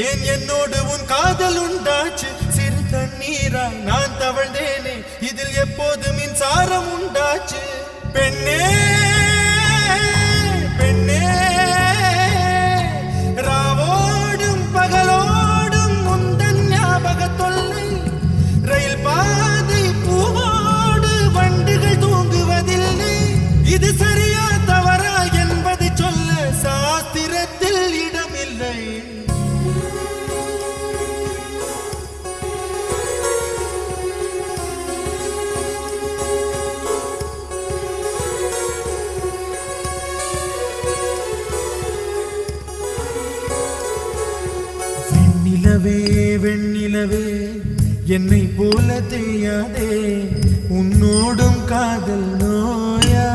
ஏன் என்னோடு உன் காதல் உண்டாச்சு சிறு தண்ணீராய் நான் தவழ்ந்தேனே இதில் எப்போது மின்சாரம் உண்டாச்சு பெண்ணே பெண்ணே ராவோடும் பகலோடும் முந்தன் ஞாபக தொல்லை ரயில் பாதை பூவோடு வண்டுகள் தூங்குவதில்லை இது சரியா தவறா என்பதை சொல்ல சாஸ்திரத்தில் இடமில்லை வெண்ணிலவே வெண்ணிலவே என்னை போல தெரியாதே உன்னோடும் காதல் நோயா